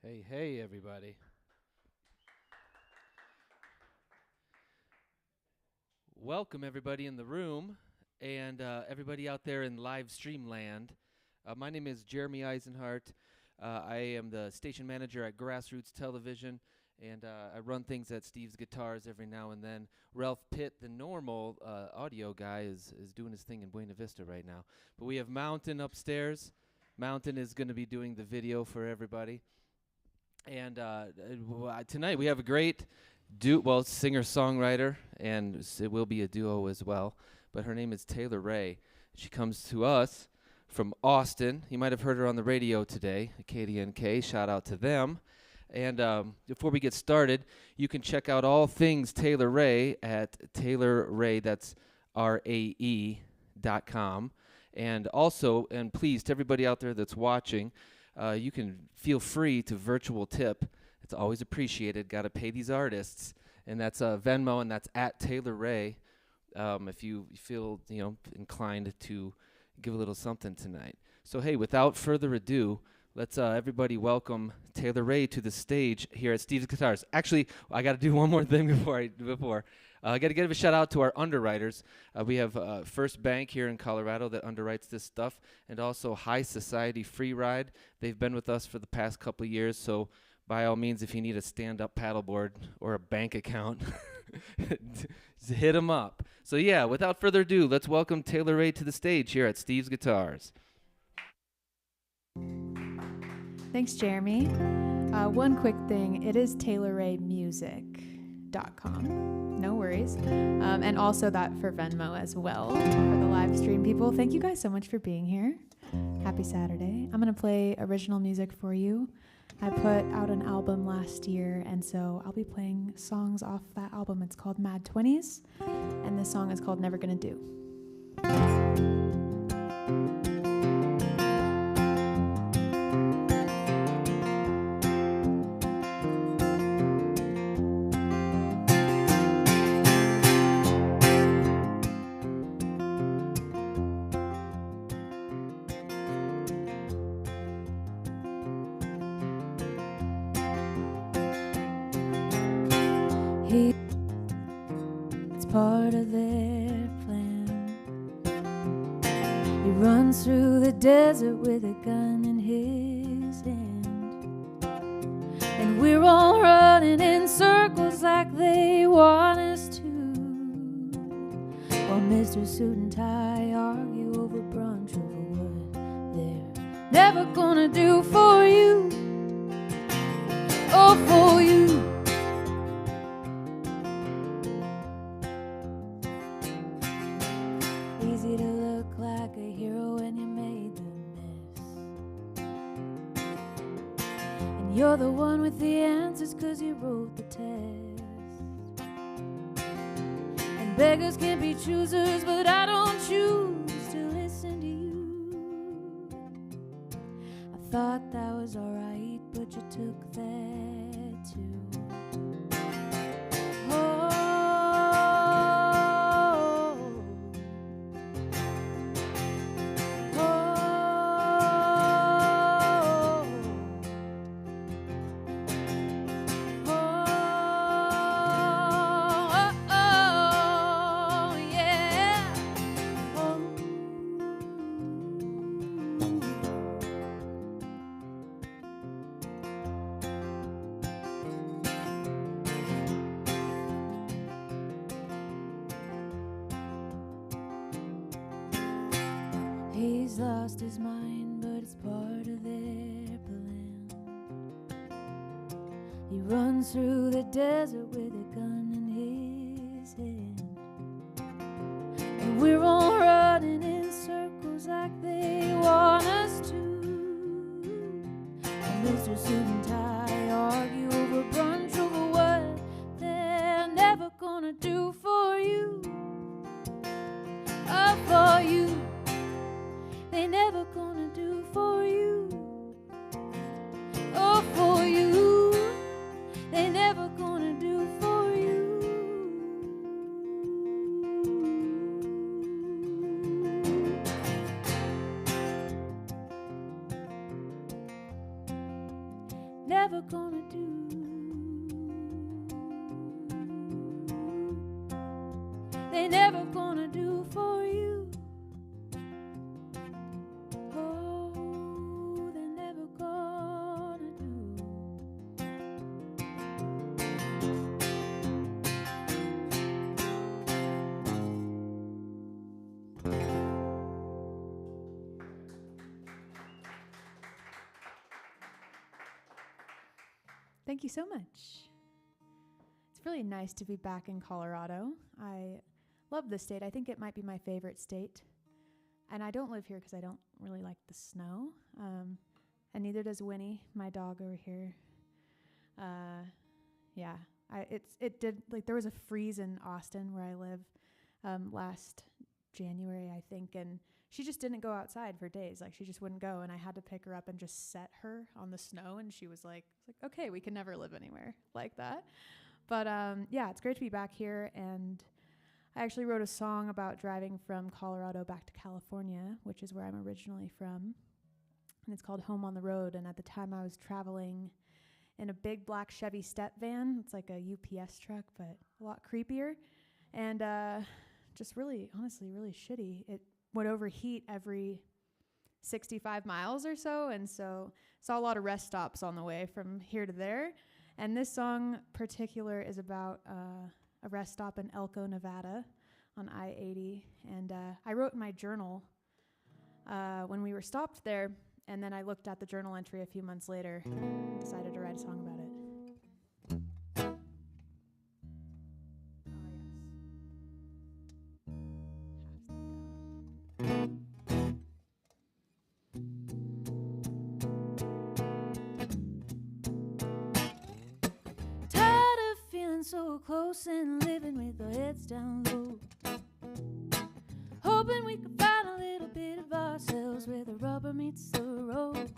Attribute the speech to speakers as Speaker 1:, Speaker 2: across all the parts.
Speaker 1: Hey, everybody. Welcome, everybody in the room and everybody out there in live stream land. My name is Jeremy Eisenhart. I am the station manager at Grassroots Television, and I run things at Steve's Guitars every now and then. Ralph Pitt, the normal audio guy, is doing his thing in Buena Vista right now. But we have Mountain upstairs. Mountain is going to be doing the video for everybody. And tonight we have a great singer-songwriter, and it will be a duo as well. But her name is Taylor Rae. She comes to us from Austin. You might have heard her on the radio today, KDNK. Shout out to them. And before we get started, you can check out all things Taylor Rae at Taylor Rae, that's RAE.com. And also, and please, to everybody out there that's watching, you can feel free to virtual tip. It's always appreciated. Got to pay these artists. And that's Venmo, and that's at Taylor Rae. If you feel inclined to give a little something tonight. So hey, without further ado, let's everybody welcome Taylor Rae to the stage here at Steve's Guitars. Actually, I got to do one more thing before I got to give a shout out to our underwriters. We have First Bank here in Colorado that underwrites this stuff, and also High Society Free Ride. They've been with us for the past couple of years, so by all means, if you need a stand-up paddleboard or a bank account, hit them up. So yeah, without further ado, let's welcome Taylor Rae to the stage here at Steve's Guitars.
Speaker 2: Thanks, Jeremy. One quick thing, it is TaylorRaeMusic.com. No worries. And also that for Venmo as well, for the live stream people. Thank you guys so much for being here. Happy Saturday. I'm going to play original music for you. I put out an album last year, and so I'll be playing songs off that album. It's called Mad 20s, and this song is called Never Gonna Do. It's part of their plan. He runs through the desert with a gun in his hand, and we're all running in circles like they want us to, while Mr. Suit and Tie argue over brunch over what they're never gonna do for you, or for you. Easy to look like a hero when you made the mess, and you're the one with the answers 'cause you wrote the test. And beggars can be choosers, but I don't choose to listen to you. I thought that was alright, but you took that too. He's lost his mind, but it's part of their plan. He runs through the desert with a gun in his hand, and we're all running in circles like they want us to, and Mr. Suit and Tie argue over brunch over what they're never gonna do for you, or for you. They never gonna do for you, or for you. They never gonna do for you. Never never gonna do. They never gonna do for you. Oh, they never gonna do. Thank you so much. It's really nice to be back in Colorado. I love this state. I think it might be my favorite state. And I don't live here because I don't really like the snow. And neither does Winnie, my dog over here. Yeah, there was a freeze in Austin where I live last January, I think, and she just didn't go outside for days. Like, she just wouldn't go, and I had to pick her up and just set her on the snow, and she was like, okay, we can never live anywhere like that. But yeah, it's great to be back here, and I actually wrote a song about driving from Colorado back to California, which is where I'm originally from, and it's called Home on the Road. And at the time I was traveling in a big black Chevy step van. It's like a UPS truck, but a lot creepier, and just really, honestly, really shitty. It would overheat every 65 miles or so, and so saw a lot of rest stops on the way from here to there. And this song particular is about a rest stop in Elko, Nevada on I-80. And I wrote in my journal when we were stopped there, and then I looked at the journal entry a few months later and decided to write a song about it. So close and living with our heads down low, hoping we could find a little bit of ourselves where the rubber meets the road.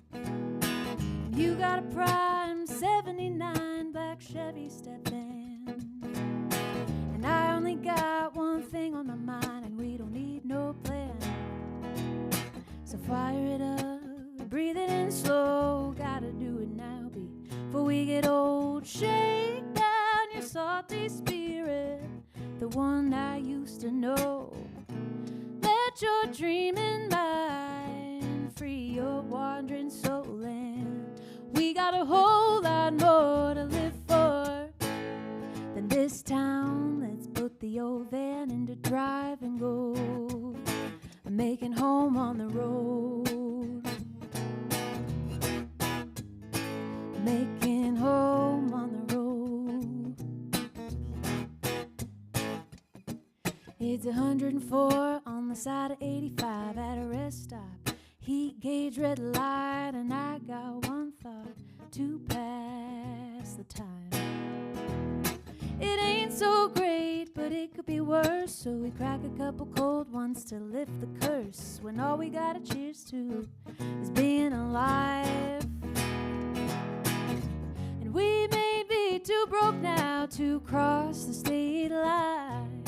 Speaker 2: You got a prime 79 black Chevy step van, and I only got one thing on my mind, and we don't need no plan. So fire it up, breathe it in slow, gotta do it now before we get old. Shake your salty spirit, the one I used to know. Let your dreaming mind free your wandering soul, and we got a whole lot more to live for than this town. Let's put the old van into drive and go, making home on the road, making home on the road. It's 104 on the side of 85 at a rest stop. Heat gauge, red light, and I got one thought: to pass the time. It ain't so great, but it could be worse, so we crack a couple cold ones to lift the curse, when all we gotta cheers to is being alive. And we may be too broke now to cross the state line,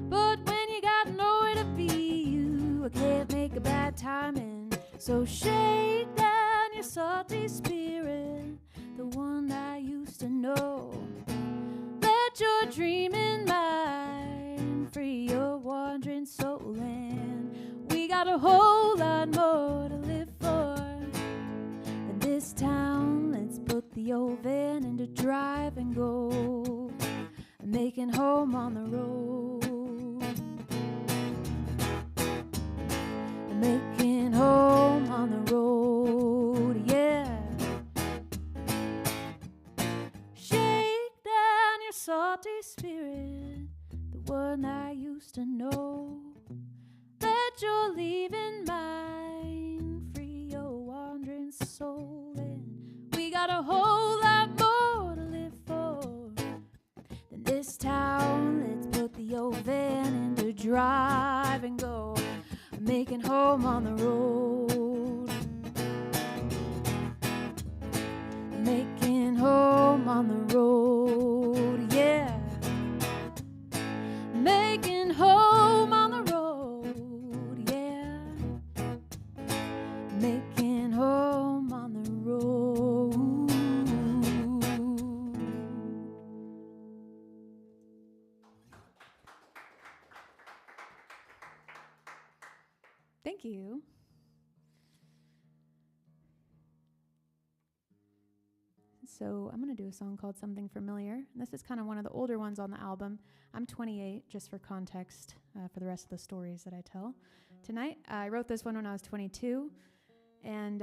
Speaker 2: but when you got nowhere to be, you can't make a bad timing. So shake down your salty spirit, the one I used to know. Let your dreaming mind free your wandering soul, and we got a whole lot more to live for than this town. Let's put the old van into drive and go, making home on the road, making home on the road, yeah. Shake down your salty spirit, the one I used to know. Let your leaving mind free your wandering soul, and we got a whole lot more to live for than this town. Let's put the old van into drive and go, making home on the road, making home on the road, yeah. Making home on the road, yeah. Making home on the road. Thank you. So I'm going to do a song called Something Familiar. This is kind of one of the older ones on the album. I'm 28, just for context, for the rest of the stories that I tell tonight. I wrote this one when I was 22, and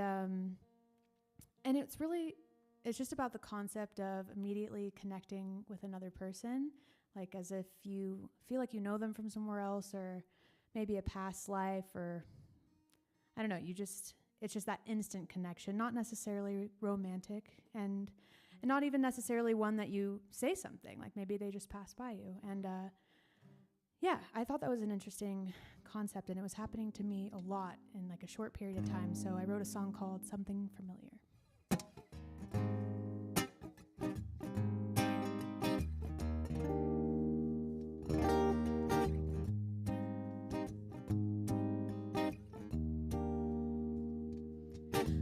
Speaker 2: it's just about the concept of immediately connecting with another person, like as if you feel like you know them from somewhere else, or maybe a past life, or I don't know, it's just that instant connection, not necessarily romantic, and not even necessarily one that you say something, like maybe they just pass by you. And yeah, I thought that was an interesting concept, and it was happening to me a lot in like a short period of time, so I wrote a song called Something Familiar.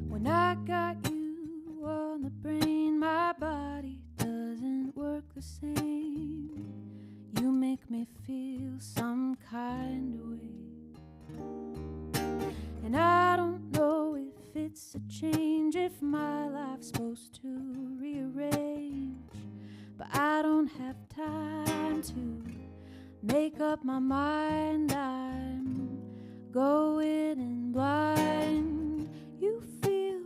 Speaker 2: When I got you on the brain, my body doesn't work the same. You make me feel some kind of way, and I don't know if it's a change, if my life's supposed to rearrange, but I don't have time to make up my mind. I'm going in blind. You feel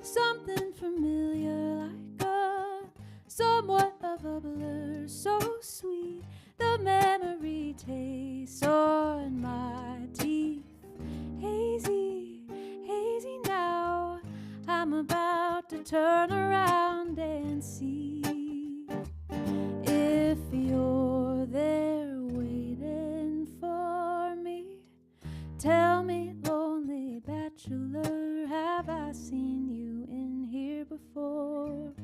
Speaker 2: something familiar, like somewhat of a blur, so sweet the memory tastes on my teeth. Hazy, hazy now, I'm about to turn around and see if you're there waiting for me. Tell me, lonely bachelor, have I seen you in here before?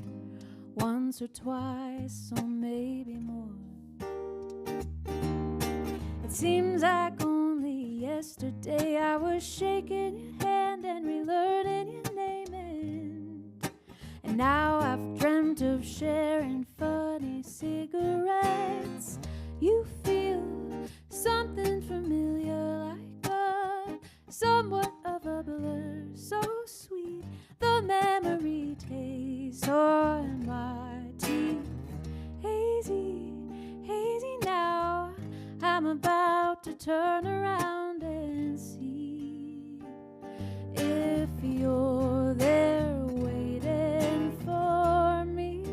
Speaker 2: Once or twice, or maybe more. It seems like only yesterday I was shaking your hand and relearning your name, and now I've dreamt of sharing funny cigarettes. You feel something familiar, like somewhat of a blur, so sweet the memory tastes on my teeth. Hazy, hazy now, I'm about to turn around and see if you're there waiting for me.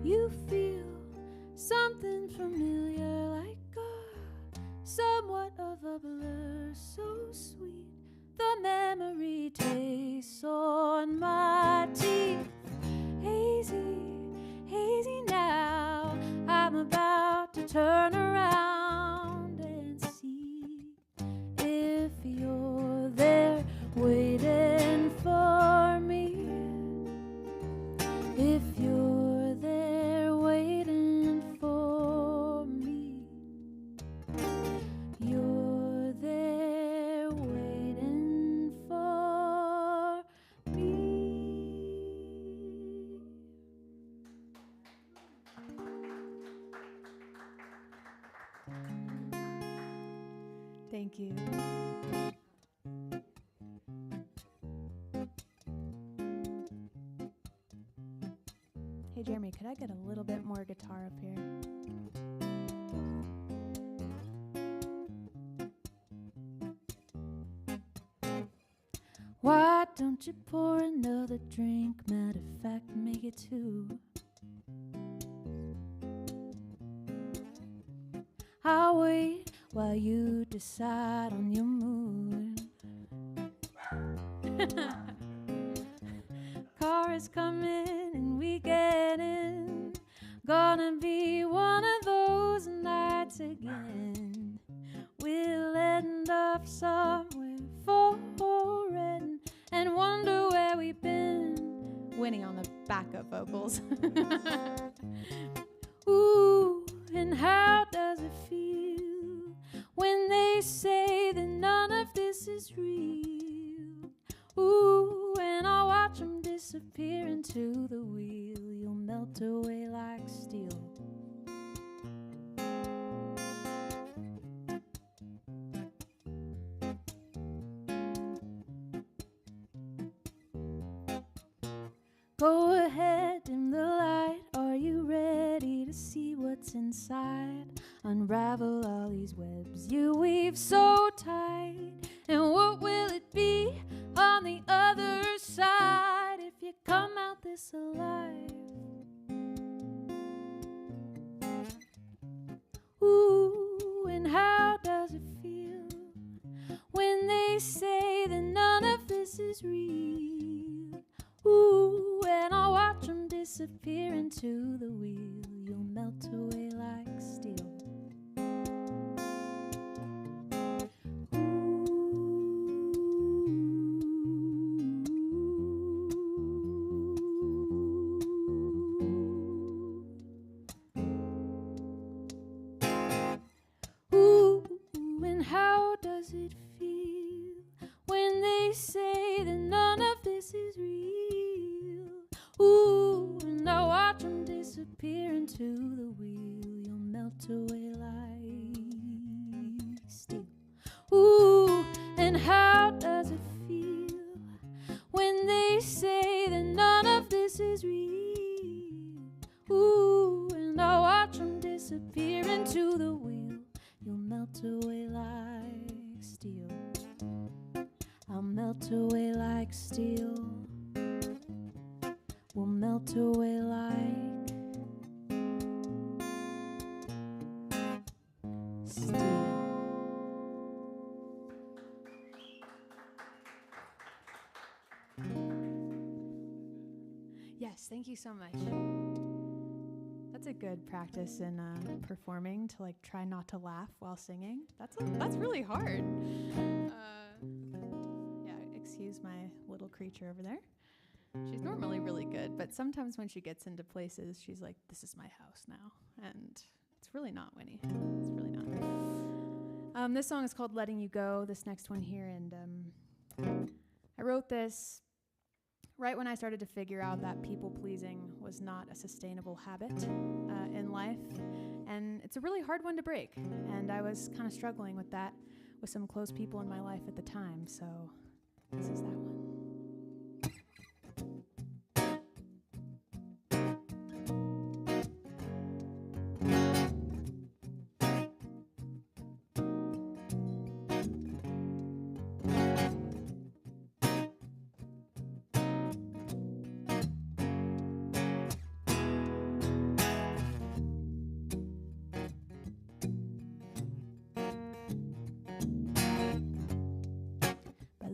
Speaker 2: You feel something familiar, like somewhat of a blur, so sweet the memory tastes on my teeth. Hazy, hazy now, I'm about to turn around and see if you're there waiting for me. If you're there waiting for me. You're there waiting for me. Thank you. Hey, Jeremy, could I get a little bit more guitar up here? Why don't you pour another drink? Matter of fact, make it two. I'll wait while you decide on your mood. Car is coming and we get in. Gonna be one of those nights again. We'll end up somewhere foreign and wonder where we've been. Winnie on the backup vocals. Ooh, and how does it feel when they say that none of this is real? Ooh, and I watch disappear into the wheel, you'll melt away like steel. Go ahead, dim the light. Are you ready to see what's inside? Unravel all these webs you weave so tight. And what will it be on the other side if you come out this alive? Ooh, and how does it feel when they say that none of this is real? Ooh, and I'll watch them disappear into the wheel, you'll melt away like steel. Ooh, and how does it feel when they say that none of this is real? Ooh, and I watch them disappear into the wheel, you'll melt away like steel. Ooh, and how does it feel when they say that none of this is real? Ooh, and I watch them disappear into the wheel, you'll melt away like steel. I'll melt away like steel. We'll melt away like steel. Yes, thank you so much. That's a good practice in performing, to like try not to laugh while singing. That's really hard. Yeah, excuse my little creature over there. She's normally really good, but sometimes when she gets into places, she's like, this is my house now. And it's really not, Winnie. It's really not. This song is called Letting You Go, this next one here. And I wrote this right when I started to figure out that people-pleasing was not a sustainable habit in life. And it's a really hard one to break. And I was kind of struggling with that with some close people in my life at the time. So this is that one.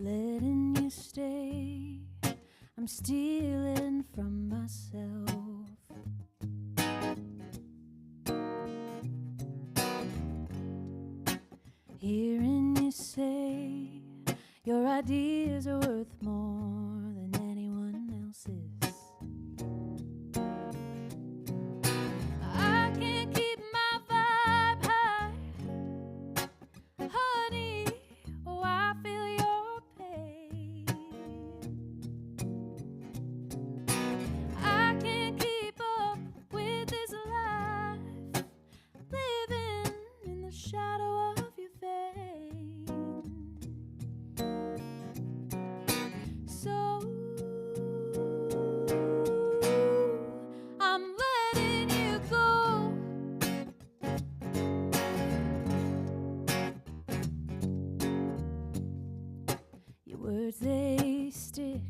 Speaker 2: Letting you stay, I'm stealing from myself. Hearing you say your ideas are worth more than anyone else's. I can't keep my vibe high, honey. Oh, I feel your pain. I can't keep up with this life, living in the shadow of your fame. So I'm letting you go. Your words, they stick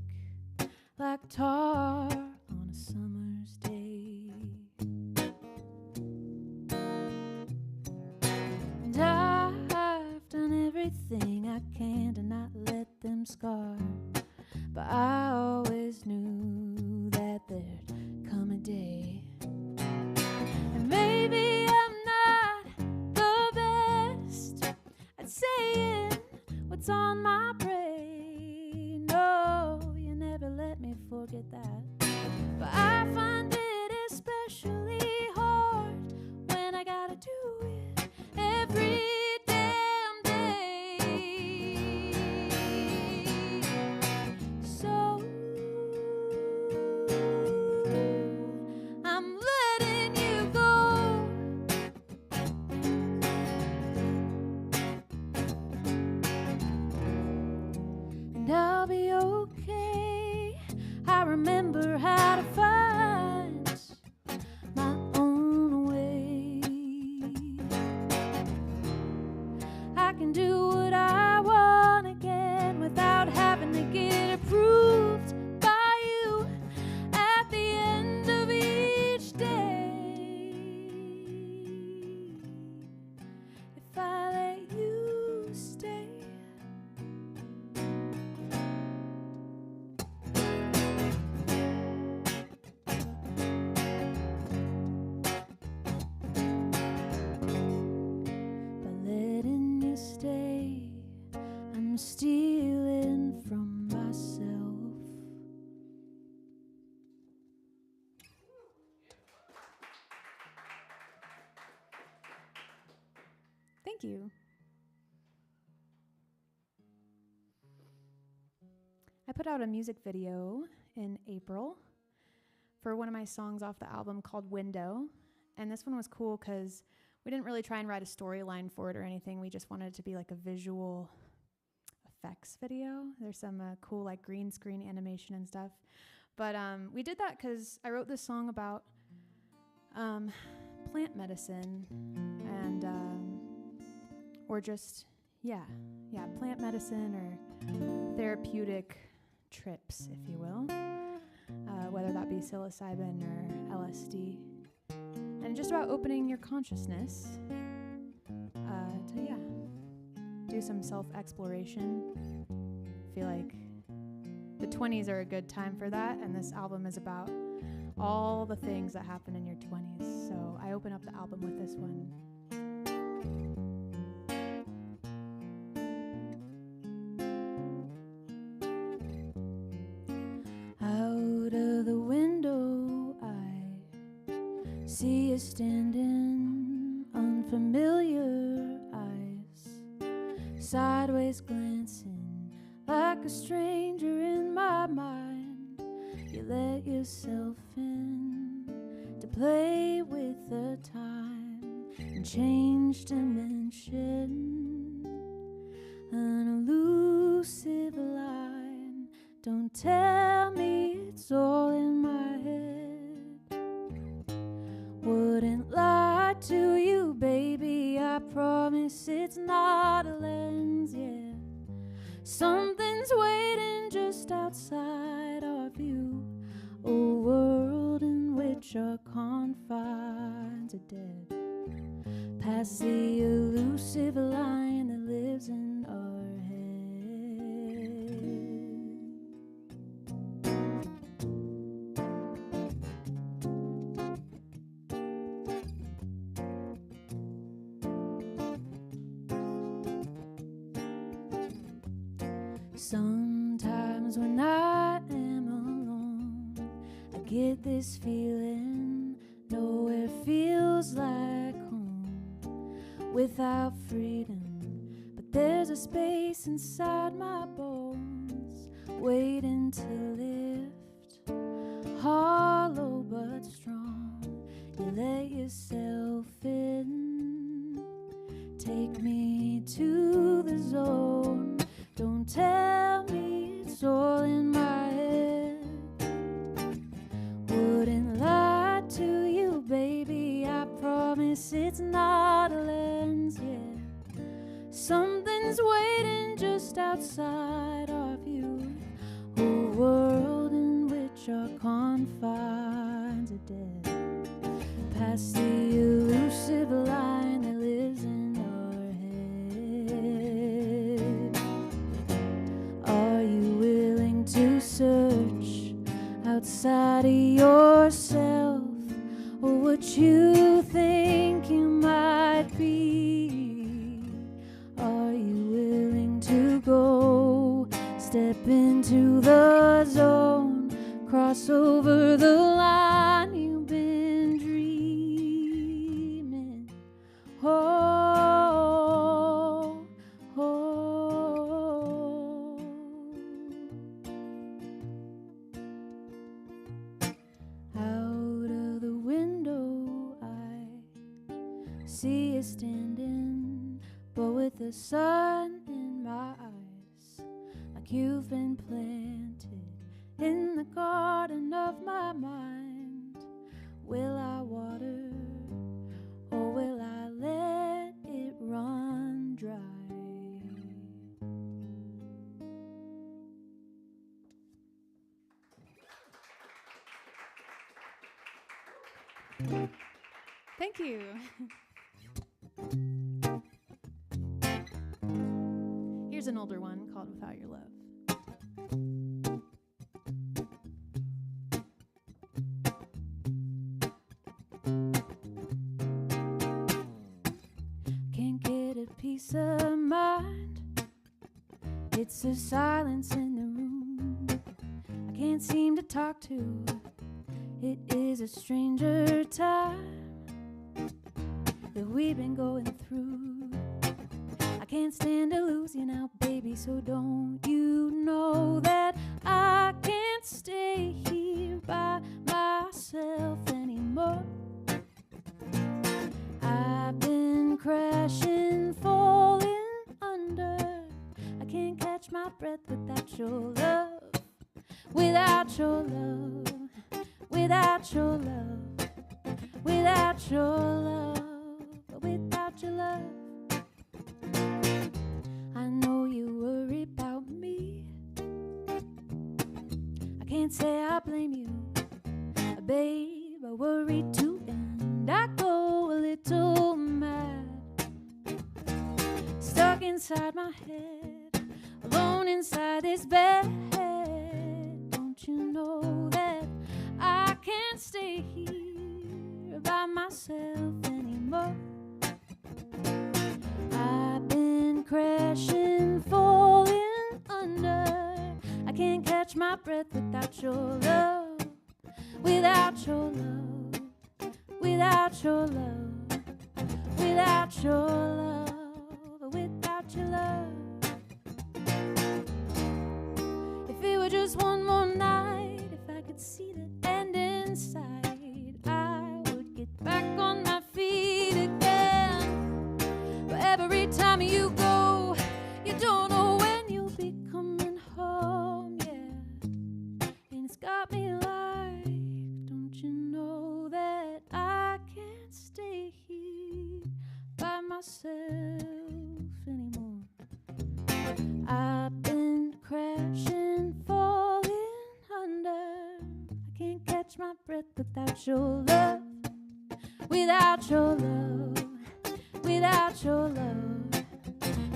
Speaker 2: like tar on a summer's day. And I've done everything I can to not let them scar, but I always knew that there'd come a day. And maybe I'm not the best at saying what's on my brain. No, you never let me forget that. But I find it especially hard when I gotta do it every damn day. So and I'll be okay. I remember how to find my own way. I can do what I want again without having to get approved by you at the end of each day. If I let you stay. Stealing from myself. Thank you. I put out a music video in April for one of my songs off the album called Window, and this one was cool because we didn't really try and write a storyline for it or anything. We just wanted it to be like a visual effects video. There's some cool like green screen animation and stuff, but we did that because I wrote this song about plant medicine and or just plant medicine or therapeutic trips, if you will, whether that be psilocybin or LSD, and just about opening your consciousness to do some self-exploration. I feel like the 20s are a good time for that, and this album is about all the things that happen in your 20s. So I open up the album with this one. Out of the window I see you standing, unfamiliar eyes, sideways glancing like a stranger in my mind. You let yourself in to play with the time and change dimension. An elusive line, don't tell me it's all in my head. Wouldn't lie to you, baby, I promise it's not a lens, yeah. Something's waiting just outside our view, a world in which our confines are dead, past the elusive line that lives in our Sometimes when I am alone, I get this feeling nowhere feels like home without freedom. But there's a space inside my bones waiting to lift, hollow but strong. You let yourself in, take me to the zone. Don't tell me it's all in my head. Wouldn't lie to you, baby, I promise it's not a lens, yeah. Something's waiting just outside our view, a world in which our confines are dead, past the elusive line that lives in our head. Are you willing to search outside of yourself, or what you think you might be? Are you willing to go, step into the zone, cross over the line you've been dreaming? Oh, oh. Out of the window I see you standing, but with the sun in my eyes, like you've been planted in the garden of my mind. Will I water or will I let it run dry? Thank you. Here's an older one called Without Your Love. Can't get a peace of mind. It's the silence in the room I can't seem to talk to. It is a stranger time that we've been going through. I can't stand to lose you now, baby, so don't you know that I can't stay here by myself anymore. I've been crashing, falling under. I can't catch my breath without your love, without your love. Without your love, without your love, without your love. I know you worry about me. I can't say I blame you, babe. I worry too, and I go a little mad. Stuck inside my head, alone inside this bed. Don't you know that I can't stay here by myself anymore? I've been crashing, falling under. I can't catch my breath without your love, without your love, without your love, without your love, without your love. If it were just one more night, if I could see the end inside, I would get back on my feet again. But every time you go, you don't know when you'll be coming home, yeah. And it's got me like, don't you know that I can't stay here by myself anymore? I've been crashing, falling under. I can't catch my breath without your love, without your love, without your love,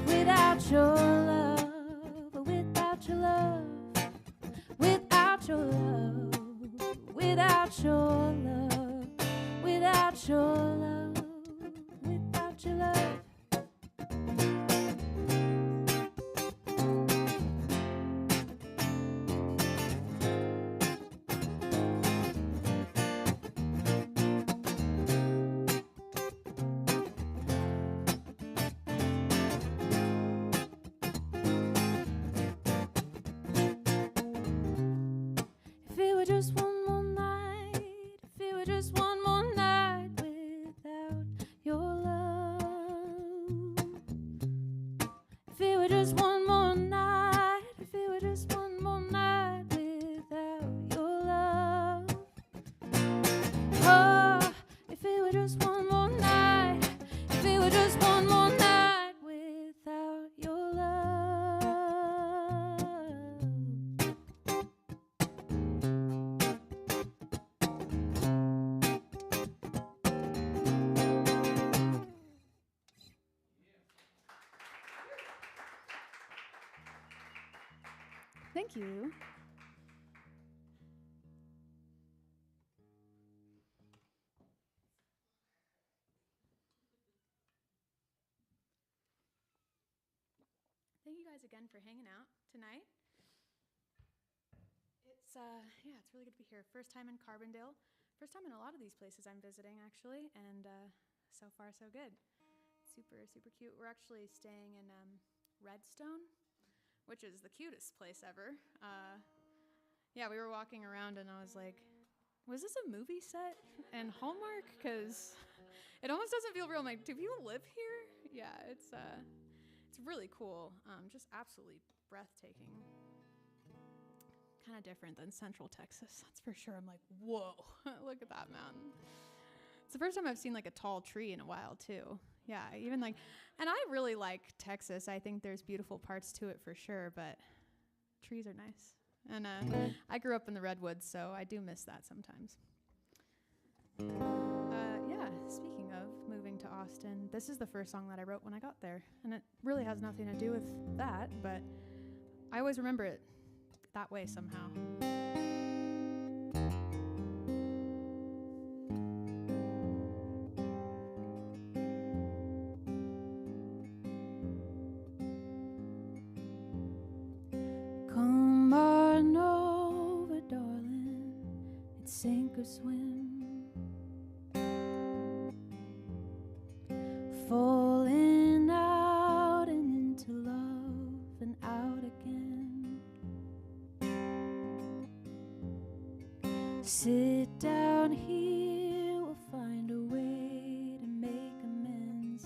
Speaker 2: without your love, without your love, without your love, without your love, without your love, without your love. Just one more night, if it were just one more night without your love. If it were just one more night, if it were just one more night without your love. Oh, if it were just one more night, if it were just one more night without your love. Thank you. Thank you guys again for hanging out tonight. It's it's really good to be here. First time in Carbondale. First time in a lot of these places I'm visiting, actually, and so far so good. Super, super cute. We're actually staying in Redstone, which is the cutest place ever. Yeah, we were walking around and I was like, was this a movie set and Hallmark? Because it almost doesn't feel real. I'm like, do people live here? Yeah, it's really really cool, just absolutely breathtaking. Kind of different than Central Texas, that's for sure. I'm like, whoa, look at that mountain. It's the first time I've seen like a tall tree in a while too. Yeah, even like, and I really like Texas. I think there's beautiful parts to it for sure, but trees are nice. And I grew up in the Redwoods, so I do miss that sometimes. Yeah, speaking of moving to Austin, this is the first song that I wrote when I got there. And it really has nothing to do with that, but I always remember it that way somehow. Come on over, darling, it's sink or swim. Falling out and into love and out again. Sit down here, we'll find a way to make amends.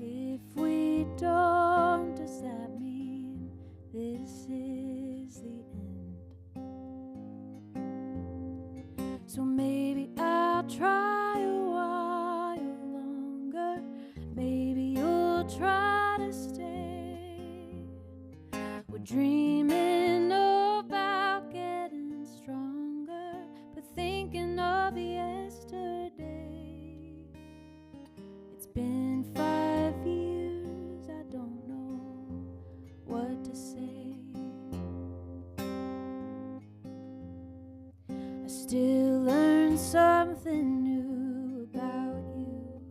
Speaker 2: If we don't, does that mean this is the end? So maybe I'll try a while longer. Maybe you'll try to stay. We're dreaming about getting stronger, but thinking of yesterday. It's been 5 years, I don't know what to say. I still learn something new about you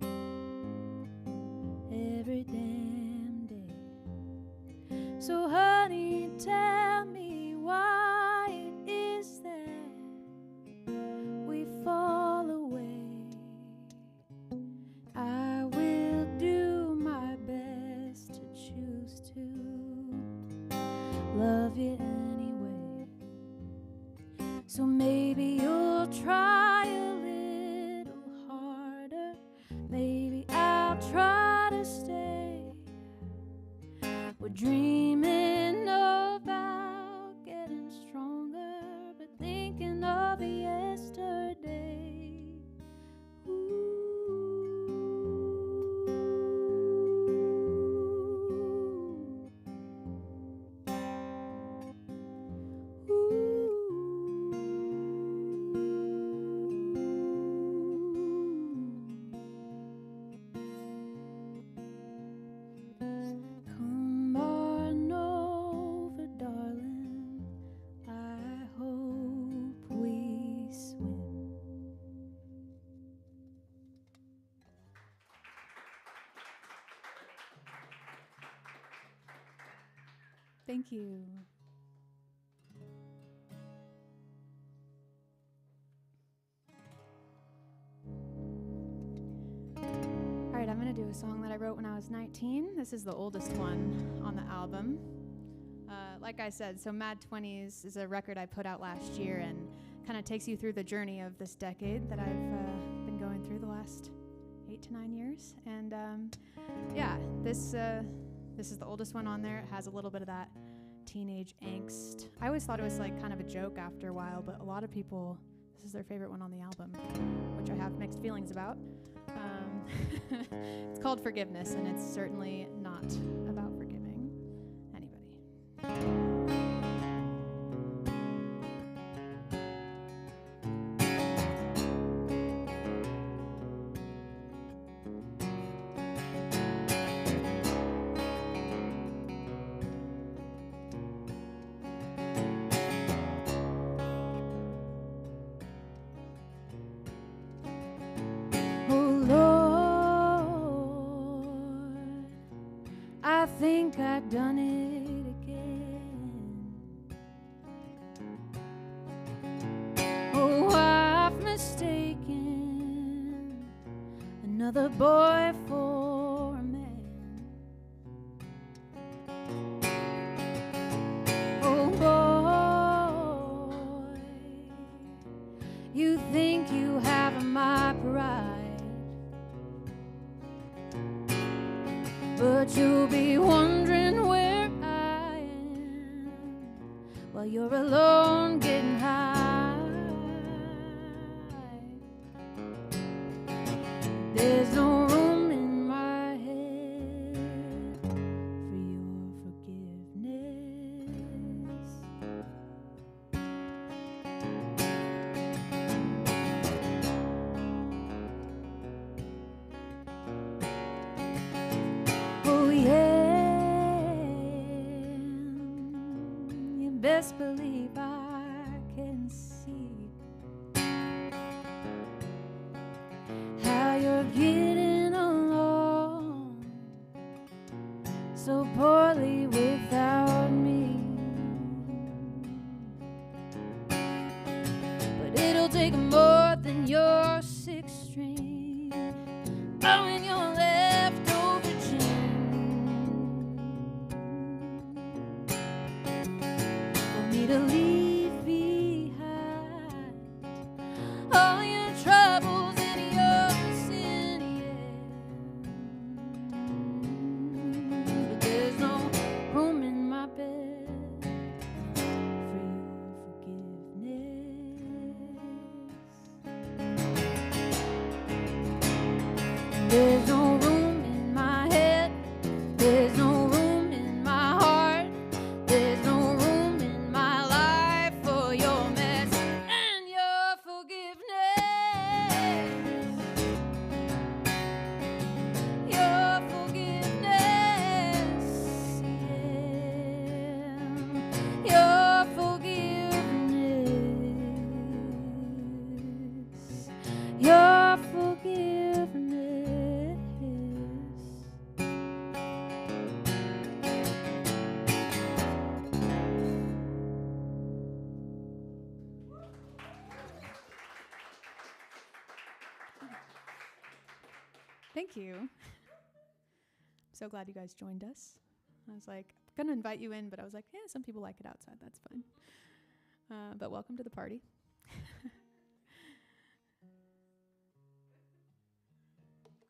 Speaker 2: every damn day. So honey, tell me why it is that we fall away. I will do my best to choose to love you anyway. So maybe you'll try a little harder. Maybe I'll try to stay. We're dreaming about getting stronger, but thinking of yesterday. Ooh. Come on over, darling, I hope we swim. Thank you. All right, I'm going to do a song that I wrote when I was 19. This is the oldest one on the album. Like I said, so Mad 20s is a record I put out last year and kind of takes you through the journey of this decade that I've been going through the last 8 to 9 years. And yeah, this is the oldest one on there. It has a little bit of that teenage angst. I always thought it was like kind of a joke after a while, but a lot of people, this is their favorite one on the album, which I have mixed feelings about. It's called Forgiveness, and it's certainly not about forgiving anybody. I think I've done it again. Oh, I've mistaken another boy for a man. Oh boy, you think you have my pride.
Speaker 3: but you'll be wondering where I am while you're alone getting high. There's no room in my head for your forgiveness. Oh yeah, you best believe I can see how you're getting along so poorly without me. But it'll take more than your six string, oh, and your leftover chin for me to leave behind all your troubles and your sin, yeah. But there's no room in my bed for your forgiveness. There's no room in my head. There's no room in my heart. There's no room in my life for your mess and your forgiveness. Your forgiveness, yeah. Your forgiveness. Your forgiveness.
Speaker 2: Thank you. I'm so glad you guys joined us. I was like, I'm gonna invite you in, but I was like, yeah, some people like it outside. That's fine. But welcome to the party.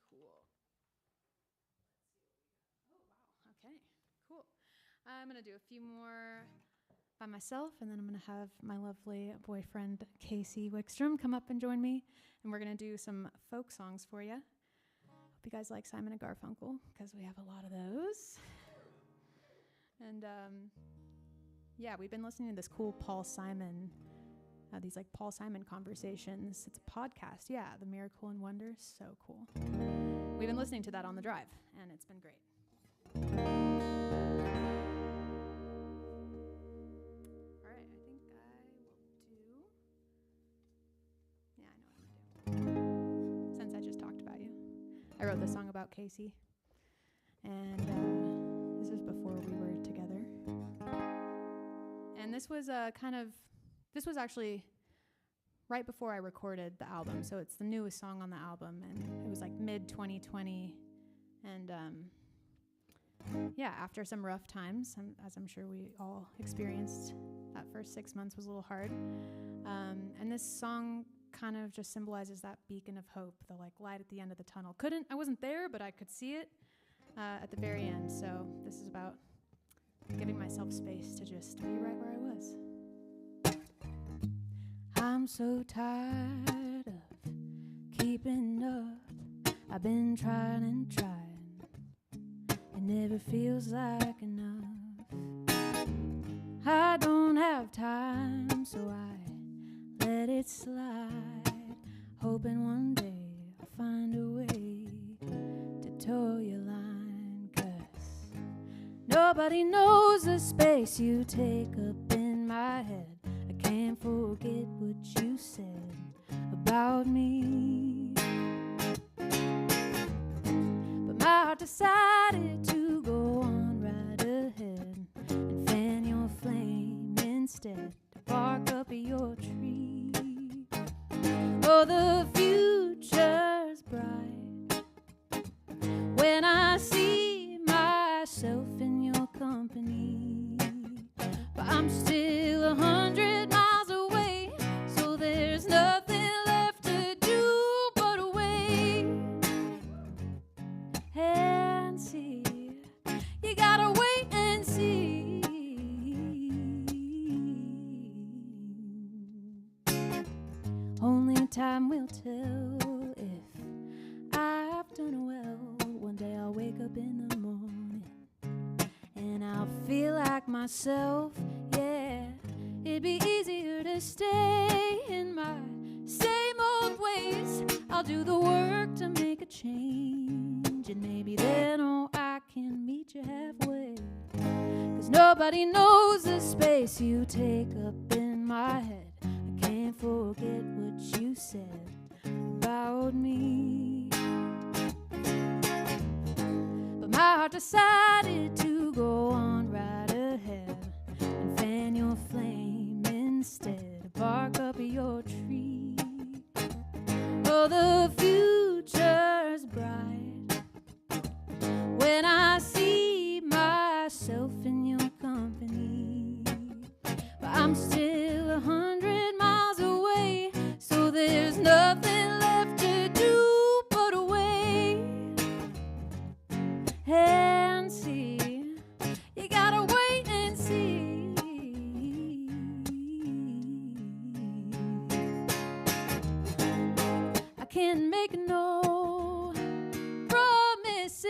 Speaker 2: Cool. Oh, wow. Okay, cool. I'm going to do a few more by myself, and then I'm going to have my lovely boyfriend, Casey Wickstrom, come up and join me, and we're going to do some folk songs for you. Hope you guys like Simon and Garfunkel, because we have a lot of those. And, yeah, we've been listening to this cool Paul Simon, these like Paul Simon conversations. It's a podcast, yeah, The Miracle and Wonder, so cool. We've been listening to that on the drive, and it's been great. All right, I think I will do, yeah, I know what I'm gonna do. Since I just talked about you. I wrote this song about Casey, and this was before we were together. And this was this was actually right before I recorded the album, so it's the newest song on the album, and it was like mid-2020, and yeah, after some rough times, as I'm sure we all experienced, that first 6 months was a little hard, and this song kind of just symbolizes that beacon of hope, the like light at the end of the tunnel. I wasn't there, but I could see it at the very end, so this is about giving myself space to just be right where I was. I'm so tired of keeping up. I've been trying and trying. It never feels like enough. I don't have time, so I let it slide, hoping one day I'll find a way to toe your line, 'cause nobody knows the space you take up in my head. I can't forget what you said about me, but my heart decided to go on right ahead and fan your flame instead, to bark up your tree. Oh, the future's bright when I see myself in your company, but I'm still 100 miles away, so there's nothing left to do but wait and see.
Speaker 3: time will tell if I've done well. One day I'll wake up in the morning and I'll feel like myself, yeah. It'd be easier to stay in my same old ways. I'll do the work to make a change, and maybe then, oh, I can meet you halfway. 'Cause nobody knows the space you take up in my head. I can't forget what you said about me. But my heart decided to go on right ahead and fan your flame instead. Bark up your tree. Oh, the future's bright when I see myself in your company. But I'm still 100 miles away, so there's nothing left to do but wait and see. You gotta wait and see. I can't make no promises.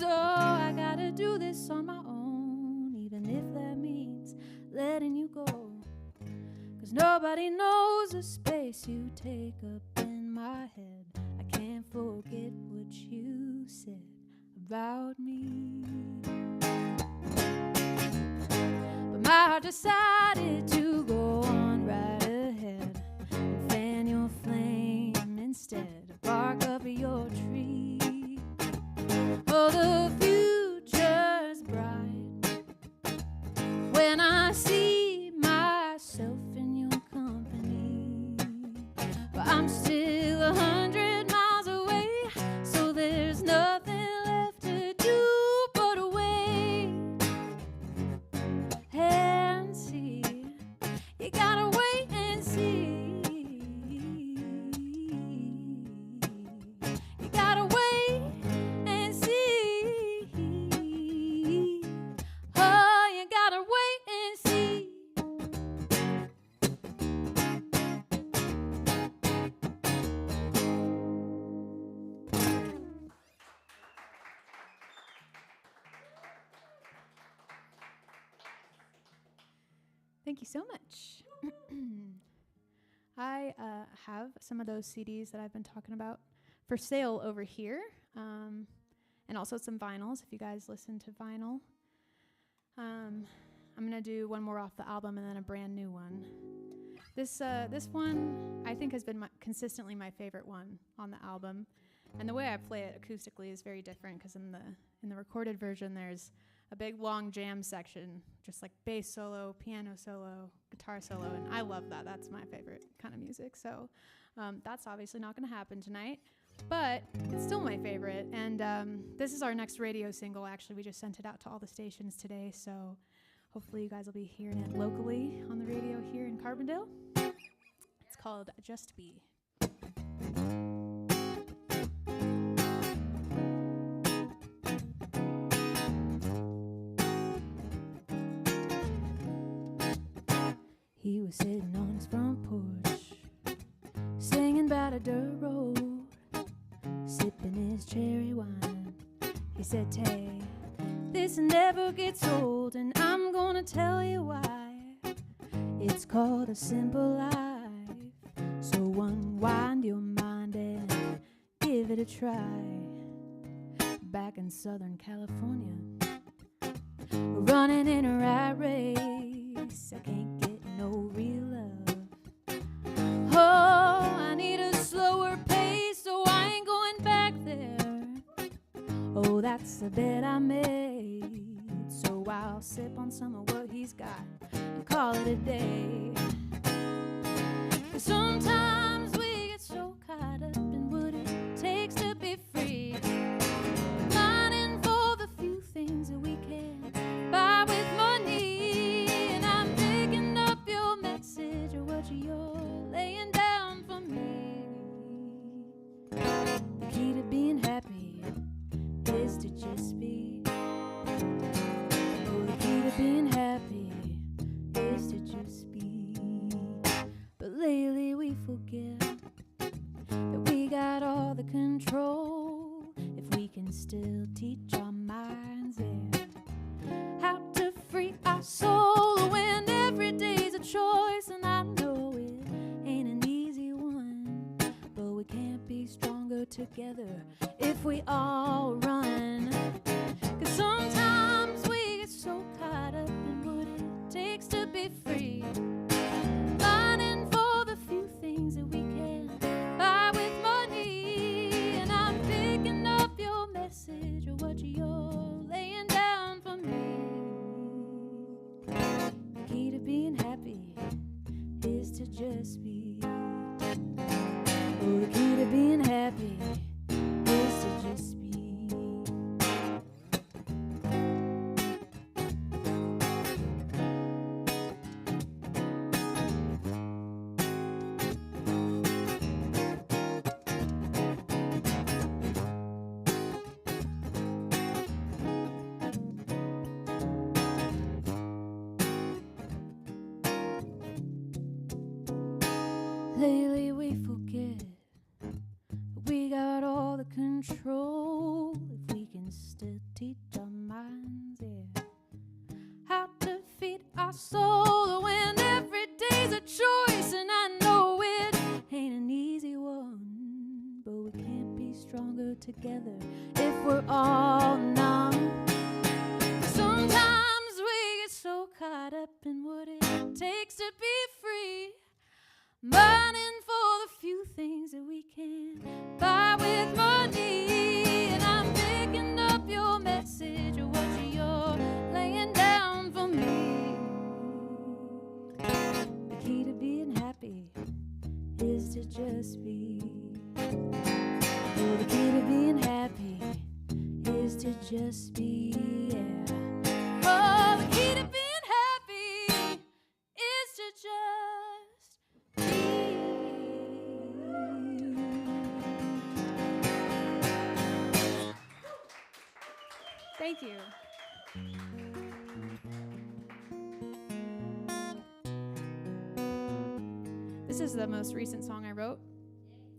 Speaker 3: Oh, I gotta do this on my own, even if that means letting you go. 'Cause nobody knows the space you take up in my head. I can't forget what you said about me. But my heart decided to go on right ahead and fan your flame instead. Bark up your tree. Oh, the future's bright when I see myself in your company. But I'm still 100 miles away, so there's nothing left to do but wait and see. You gotta wait and see. You gotta wait and see. Oh, you gotta wait and see.
Speaker 2: Thank you so much. I have some of those CDs that I've been talking about for sale over here, and also some vinyls if you guys listen to vinyl. I'm going to do one more off the album and then a brand new one. This one I think has been consistently my favorite one on the album, and the way I play it acoustically is very different because in the recorded version there's a big long jam section, just like bass solo, piano solo, guitar solo, and I love that. That's my favorite kind of music. So that's obviously not going to happen tonight, but it's still my favorite. And this is our next radio single. Actually, we just sent it out to all the stations today, so hopefully you guys will be hearing it locally on the radio here in Carbondale. It's called Just Be.
Speaker 3: He was sitting on his front porch, singing about a dirt road, sipping his cherry wine. He said, Tay, this never gets old, and I'm gonna tell you why. It's called a simple life, so unwind your mind and give it a try. Back in Southern California, running in a rat race, I can't get no real love. Oh, I need a slower pace, so I ain't going back there. Oh, that's a bet I made, so I'll sip on some of what he's got and call it a day. 'Cause sometimes we get so caught up in what it takes to be free, mining for the few things that we can buy with money. And I'm picking up your message or what you're laying down for me. The key to being happy is to just be. Oh, the key to being happy is to just be. But lately we forget still teach our minds, yeah, how to free our soul when every day's a choice. And I know it ain't an easy one, but we can't be stronger together if we all run. 'Cause sometimes we get so caught up in what it takes to be free, fighting for the few things that we can buy with money. And I'm picking up your message or what you're laying down for me. The key to being happy is to just be. Oh, the key to being happy is to just be. Lately we forget we got all the control if we can still teach our minds, yeah, how to feed our soul when every day's a choice. And I know it ain't an easy one, but we can't be stronger together if we're all numb. Sometimes we get so caught up in what it takes to be free, burning for the few things that we can buy with money. And I'm picking up your message or what you're laying down for me. The key to being happy is to just be. Oh, the key to being happy is to just be, yeah. Oh, the key to being happy is to just be.
Speaker 2: Thank you. This is the most recent song I wrote.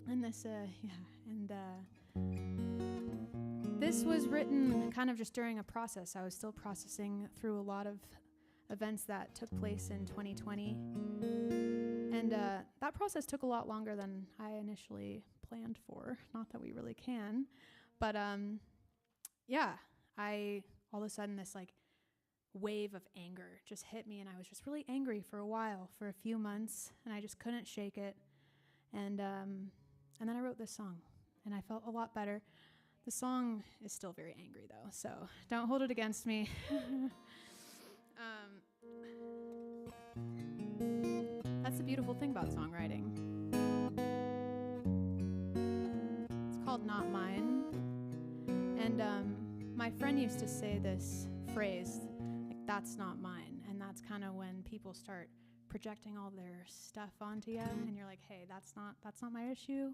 Speaker 2: And this this was written kind of just during a process. I was still processing through a lot of events that took place in 2020. And that process took a lot longer than I initially planned for. Not that we really can. But yeah, all of a sudden this like wave of anger just hit me, and I was just really angry for a while, for a few months, and I just couldn't shake it. And then I wrote this song, and I felt a lot better. The song is still very angry though, so don't hold it against me. That's the beautiful thing about songwriting. It's called Not Mine. And my friend used to say this phrase, like, that's not mine. And that's kind of when people start projecting all their stuff onto you, and you're like, hey, that's not my issue.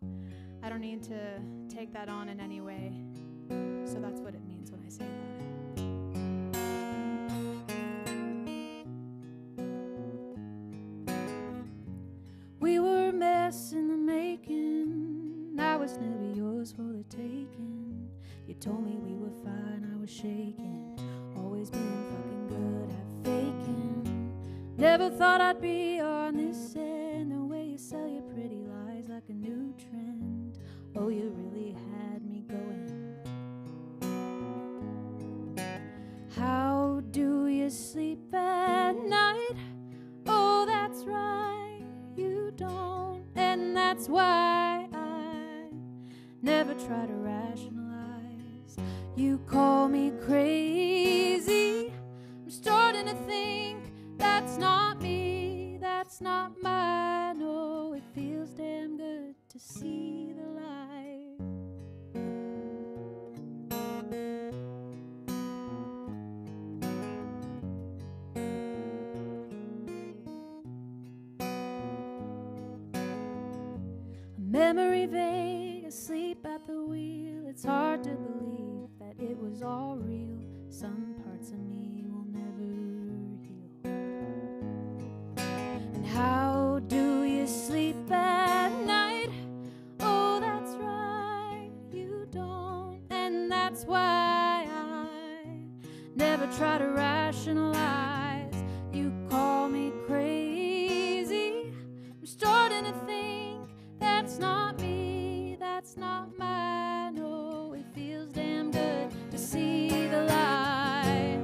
Speaker 2: I don't need to take that on in any way. So that's what it means when I say that. We were a mess in the making. I was never yours for the taking. You told me we were fine, I was shaking. Always been fucking good at faking. Never thought I'd be on this end. The way you sell your pretty lies like a new trend. Oh, you really had me going. How do you sleep at night? Oh, that's right, you don't. And that's why I never try to rationalize. You call me crazy. I'm starting to think that's not me, that's not mine. Oh, it feels damn good to see the light. A memory vague, asleep at the wheel. It's hard to believe that it was all real. Some parts of me will never heal. And how do you sleep at night? Oh, that's right, you don't. And that's why
Speaker 3: never try to rationalize. You call me crazy. I'm starting to think that's not me, that's not mine. Oh, it feels damn good to see the light.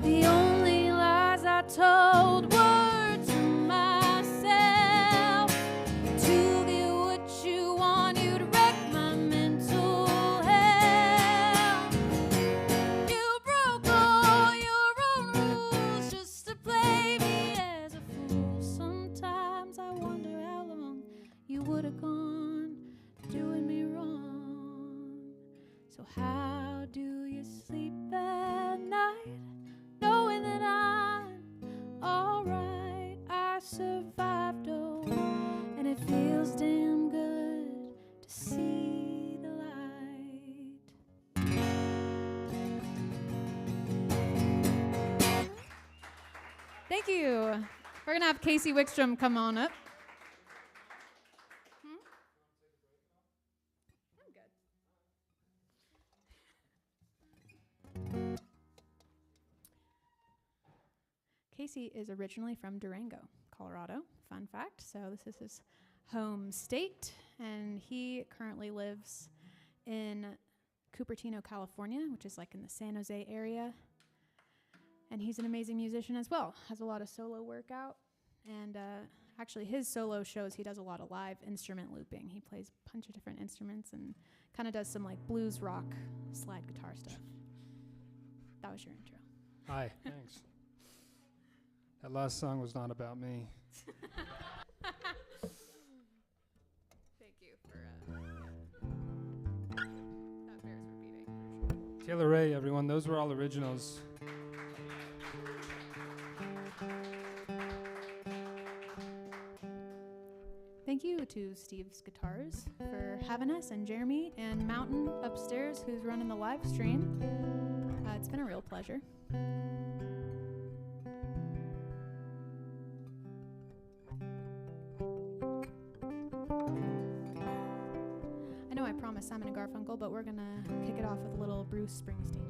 Speaker 3: The only lies I told were to myself. To get what you want, you'd wreck my mental health. You broke all your own rules just to play me as a fool. Sometimes I wonder how long you would have gone doing me wrong. So how do you sleep at night, knowing that I'm alright? I survived, oh, and it feels damn good to see the light.
Speaker 2: Thank you. We're going to have Casey Wickstrom come on up. I'm good. Casey is originally from Durango, Colorado. Fun fact. So this is his home state, and he currently lives in Cupertino, California, which is like in the San Jose area. And he's an amazing musician as well. Has a lot of solo work out. And actually his solo shows, he does a lot of live instrument looping. He plays a bunch of different instruments and kind of does some like blues rock slide guitar stuff. That was your intro.
Speaker 4: Hi, thanks. That last song was not about me.
Speaker 2: Thank you for that bears repeating.
Speaker 4: Taylor Rae, everyone, those were all originals.
Speaker 2: Thank you to Steve's Guitars for having us, and Jeremy and Mountain upstairs who's running the live stream. It's been a real pleasure. I know I promised Simon and Garfunkel, but we're gonna kick it off with a little Bruce Springsteen.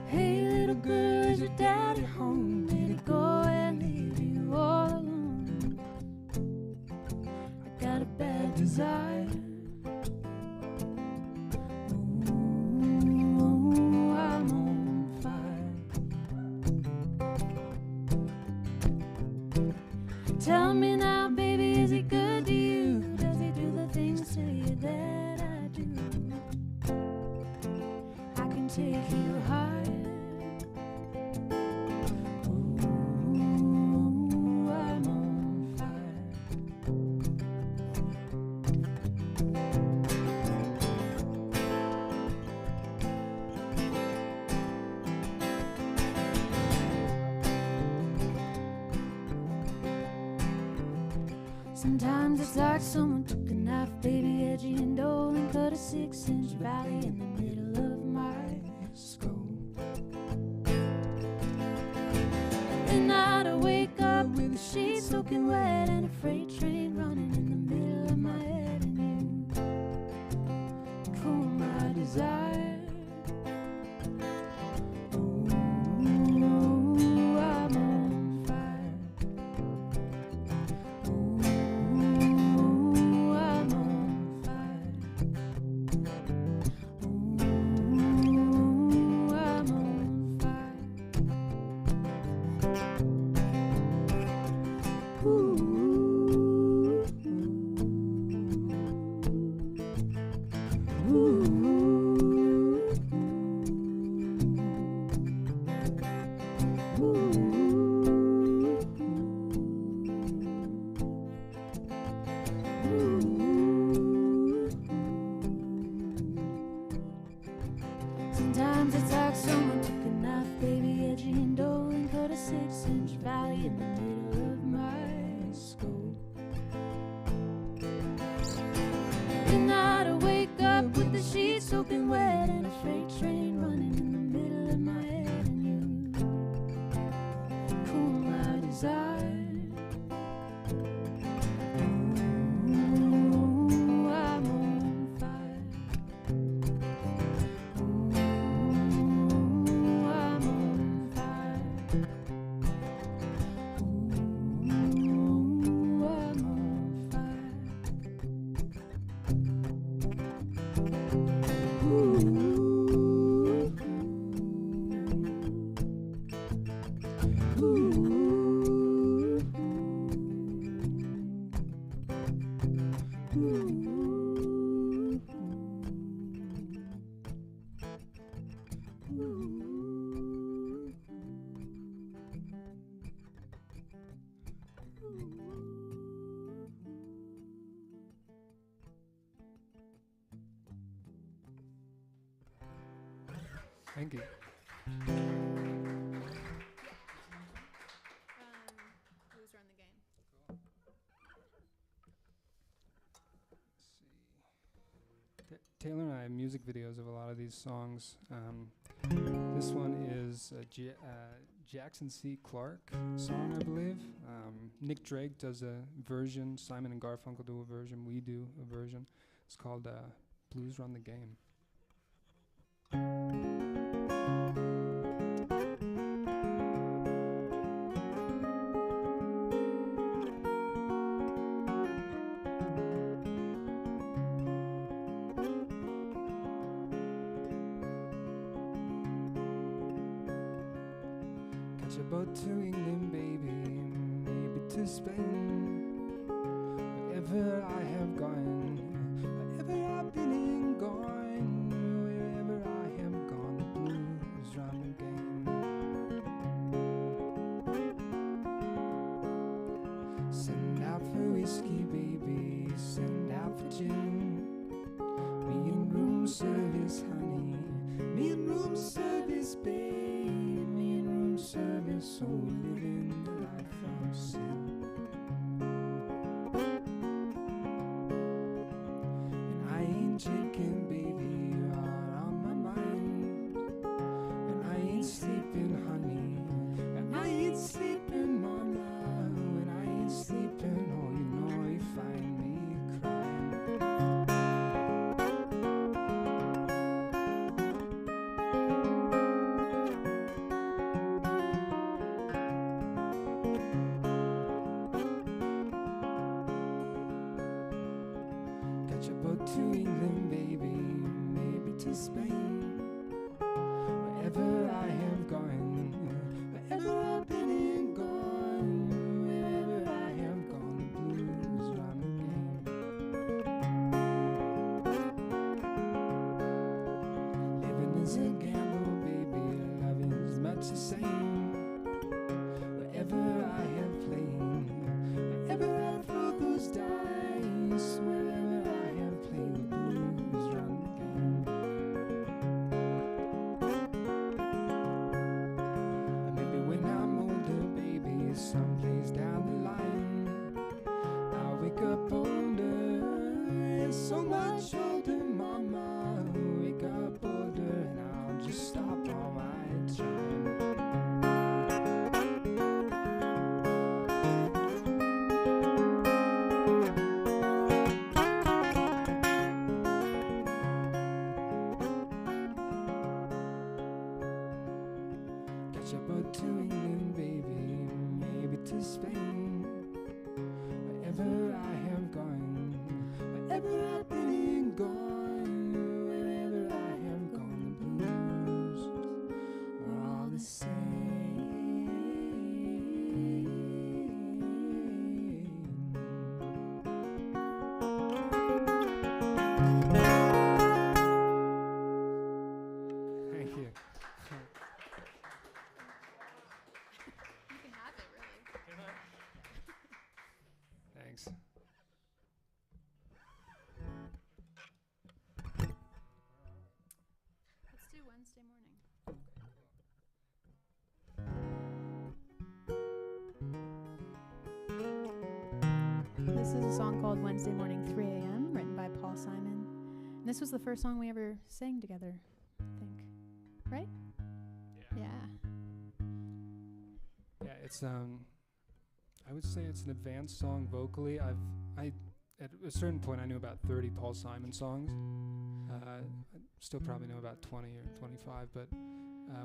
Speaker 3: Hey little girl, is your daddy home? Did he go and leave you all alone? I got a bad desire. Oh, I'm on fire. Tell me now, baby, is he good to you? Does he do the things to you that I do? I can take you higher. Sometimes it's like someone took a knife, baby, edgy and dull, and cut a 6-inch valley in the middle of my skull. At night I wake up with the sheets soaking wet and a freight train running in the middle of my head, and you cool my desire. Sometimes it's like someone took a knife, baby, edgy and dull, and cut a 6-inch valley in the middle of my scope. Midnight I wake up with the sheets soaking wet and a freight train running in the middle of my head, and you cool my desire.
Speaker 4: Thank you.
Speaker 2: Blues Run the Game.
Speaker 4: Taylor and I have music videos of a lot of these songs. This one is a Jackson C. Clark song, I believe. Nick Drake does a version. Simon and Garfunkel do a version. We do a version. It's called Blues Run the Game. Catch a boat to England, baby, maybe to Spain. Wherever I have gone, wherever I've been and gone, wherever I have gone, the blues run the game. Send out for whiskey, baby, send out for gin. Me and room service, honey, me and room service, babe, me and room service, so living the life of sin. And I ain't drinking, baby, you are on my mind. And I ain't sleeping, honey, and I ain't sleeping, mama. When I ain't sleeping, oh, you know you find me crying. Catch a boat to England, baby, maybe to Spain. Wherever I have gone, wherever I've been and gone, wherever I have gone, the blues run the game. Living is a gamble, baby, loving is much the same. Wherever I have played, wherever I throw those dice, wherever I have played, the blues run the game. And maybe when I'm older, baby, someplace down the line, I'll wake up older, and so much older, mama. Wake up older, and I'll just stop all my time. Catch a boat to England, baby, maybe to Spain. Wherever I have gone, wherever I've been and gone, wherever I have gone, the blues are all the same. Thank you.
Speaker 2: You can have it, really.
Speaker 4: Thanks.
Speaker 2: This is a song called Wednesday Morning 3 a.m., written by Paul Simon. And this was the first song we ever sang together, I think. Right? Yeah.
Speaker 4: Yeah, it's I would say it's an advanced song vocally. I at a certain point I knew about 30 Paul Simon songs. I still probably know about 20 or 25, but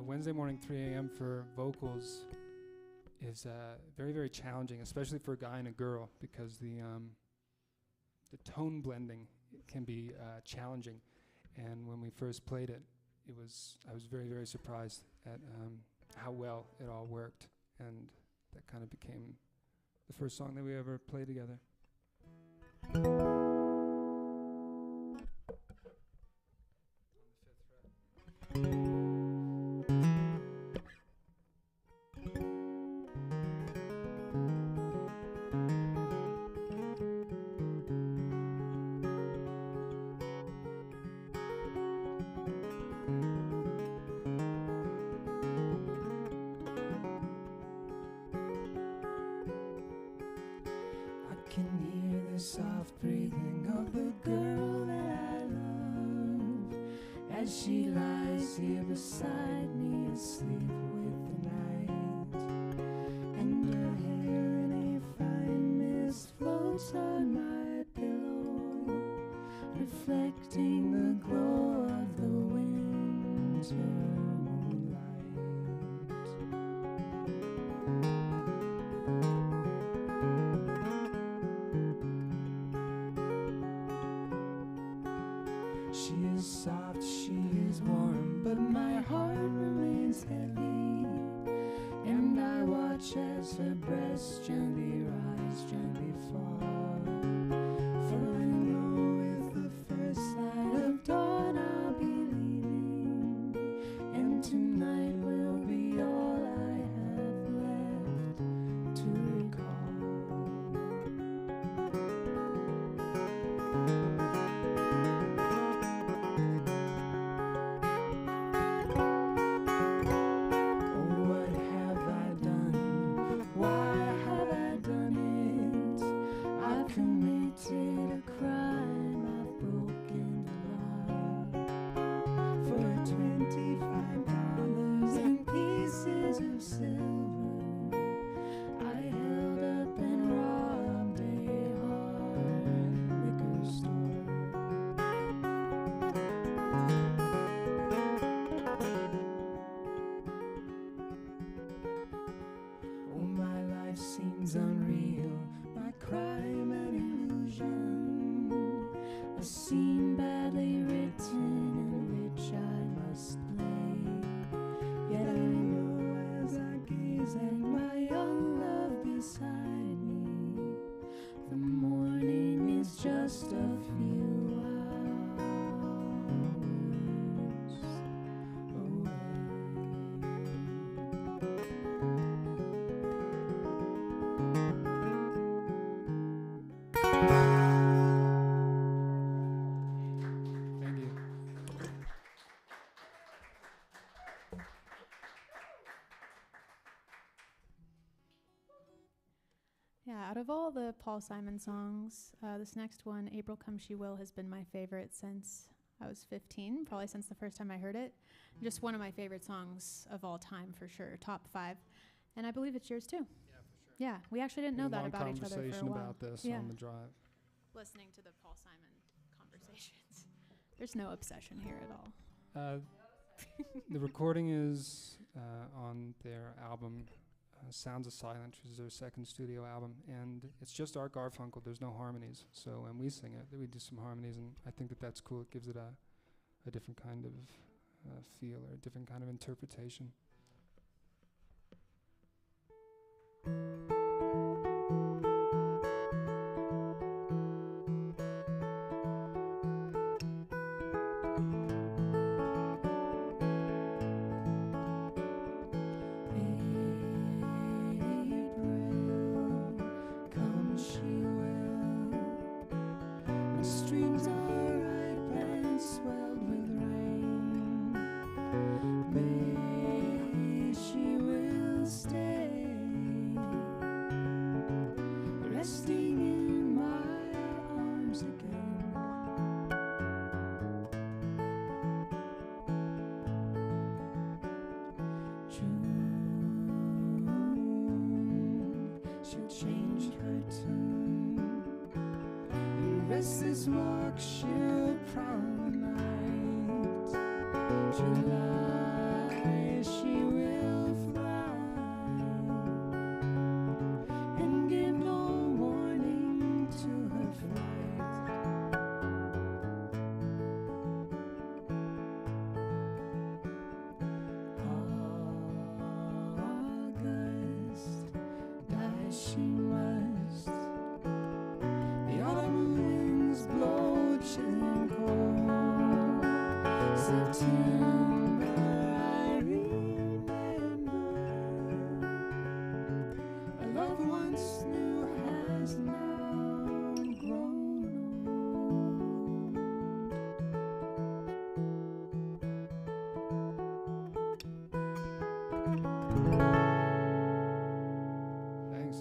Speaker 4: Wednesday Morning 3 a.m. for vocals is very, very challenging, especially for a guy and a girl, because the tone blending can be challenging. And when we first played it, I was very, very surprised at how well it all worked, and that kind of became the first song that we ever played together.
Speaker 5: Soft breathing of the girl that I love, as she lies here beside me, asleep with the night, and her hair in a fine mist floats on my pillow, reflecting the glow of the winter moonlight. She is soft, she is warm, but my heart remains heavy, and I watch as her breast gently rise, gently fall. For I know with the first light of dawn I'll be leaving, and tonight will be all I have left to recall. Unreal, my crime an illusion, a scene badly written in which I must play. Yet I know as I gaze at my young love beside me, the morning is just a few hours away.
Speaker 2: Yeah, out of all the Paul Simon songs, this next one, April Come She Will, has been my favorite since I was 15, probably since the first time I heard it. Just one of my favorite songs of all time, for sure, top 5. And I believe it's yours too.
Speaker 4: Yeah, for sure.
Speaker 2: Yeah, we actually didn't know that about each other for a
Speaker 4: conversation
Speaker 2: while.
Speaker 4: about this
Speaker 2: Yeah.
Speaker 4: on the drive.
Speaker 2: Listening to the Paul Simon conversations. There's no obsession here at all.
Speaker 4: The recording is on their album Sounds of Silence, which is their second studio album, and it's just Art Garfunkel. There's no harmonies, so when we sing it, we do some harmonies, and I think that that's cool. It gives it a different kind of feel, or a different kind of interpretation.
Speaker 5: Streams are ripe and swelled with rain. May she'll change her tune. In restless walk, she'll prowl the night. She'll lie, she will fly, and give no warning to her flight. August, die she must. The autumn winds blow chilling cold. September, I remember. A love once knew has now grown old.
Speaker 4: Thanks.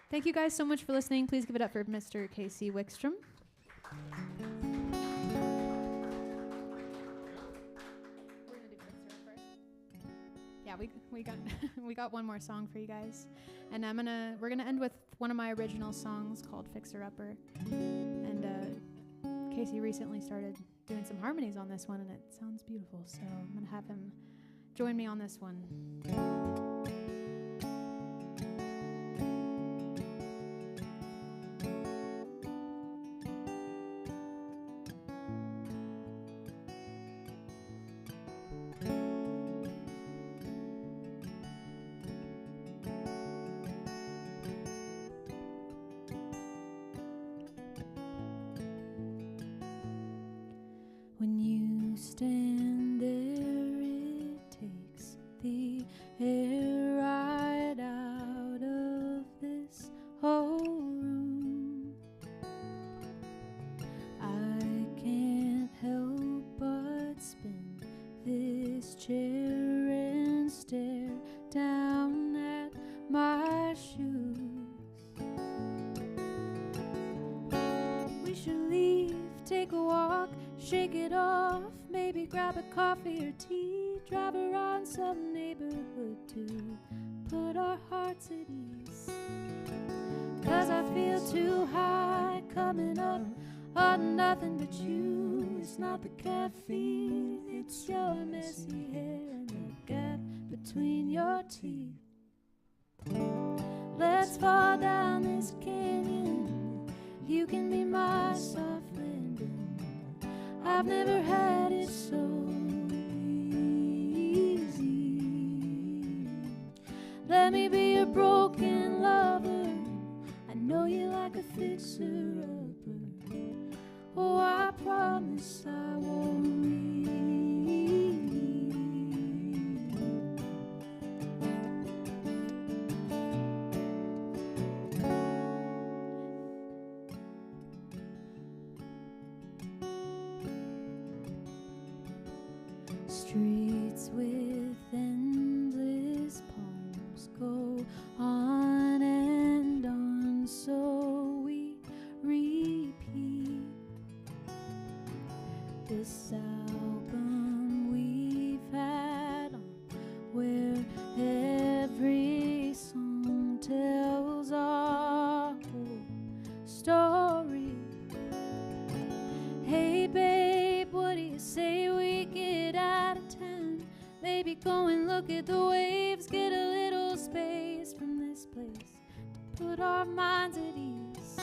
Speaker 2: Thank you guys so much for listening. Please give it up for Mr. Casey Wickstrom. Yeah, we got we got one more song for you guys, and we're gonna end with one of my original songs called "Fixer Upper," and Casey recently started doing some harmonies on this one, and it sounds beautiful. So I'm gonna have him join me on this one.
Speaker 3: When you stand there, it takes the air right out of this whole room. I can't help but spin this chair and stare down at my shoes. We should leave, take a walk, shake it off, maybe grab a coffee or tea, drive around some neighborhood to put our hearts at ease. 'Cause I feel too high coming up on nothing but you. It's not the caffeine, it's your messy hair and the gap between your teeth. Let's fall down this canyon, you can be my soft landing. I've never had it so easy. Let me be a broken lover, I know you like a fixer-upper. Oh, I promise I won't leave. Streets with endless palms go on and on, so we repeat. This album we've had on, where every song tells our whole story. Hey babe, what do you say we get out of town? Maybe go and look at the waves, get a little space from this place to put our minds at ease.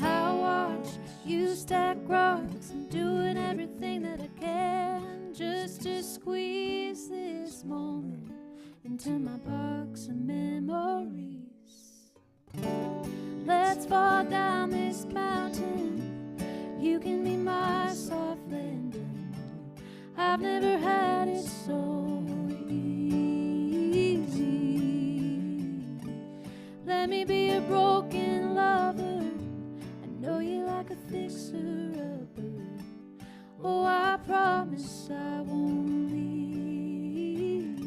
Speaker 3: I watch you stack rocks, I'm doing everything that I can just to squeeze this moment into my box of memories. Let's fall down this mountain, you can be my soft landing. I've never had it so easy. Let me be a broken lover, I know you like a fixer-upper. Oh, I promise I won't leave.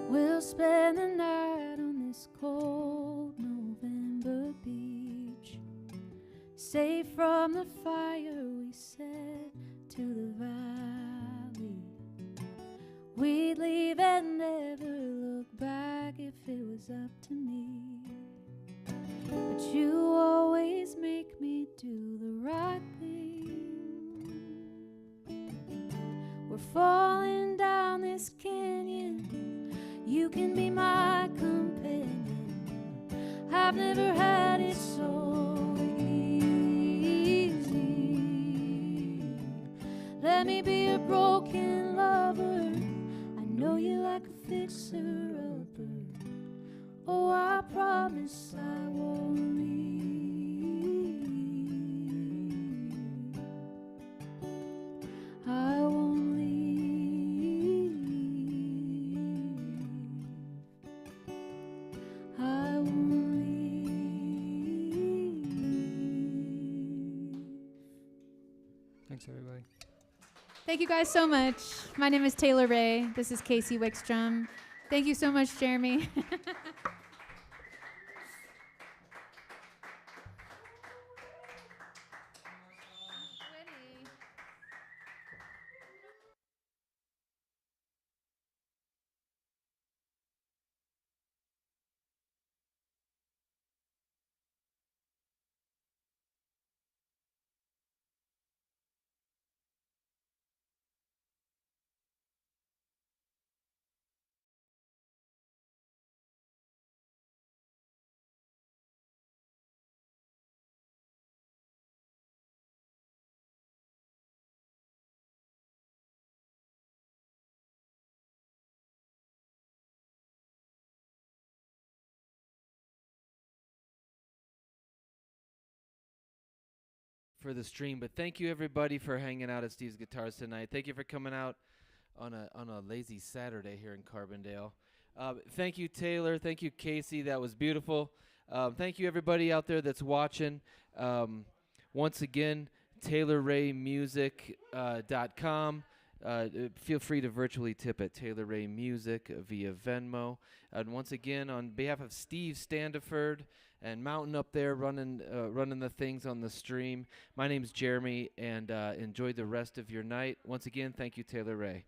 Speaker 3: We'll spend the night on this cold November beach. safe from the fire we set to the valley. We'd leave and never look back if it was up to me. But you always make me do the right thing. We're falling down this canyon. You can be my companion. I've never had it so easy. Let me be a broken lover. I know you like a fixer-upper. Oh, I promise I won't leave. I won't leave. I won't leave.
Speaker 4: Thanks, everybody.
Speaker 2: Thank you guys so much. My name is Taylor Rae. This is Casey Wickstrom. Thank you so much, Jeremy.
Speaker 1: For the stream, but thank you everybody for hanging out at Steve's Guitars tonight. Thank you for coming out on a lazy Saturday here in Carbondale. Thank you, Taylor. Thank you, Casey. That was beautiful. Thank you everybody out there that's watching. Once again, TaylorRaeMusic.com. Feel free to virtually tip at Taylor Rae Music via Venmo. And once again, on behalf of Steve Standiford and Mountain up there running the things on the stream, my name's Jeremy, and enjoy the rest of your night. Once again, thank you, Taylor Rae.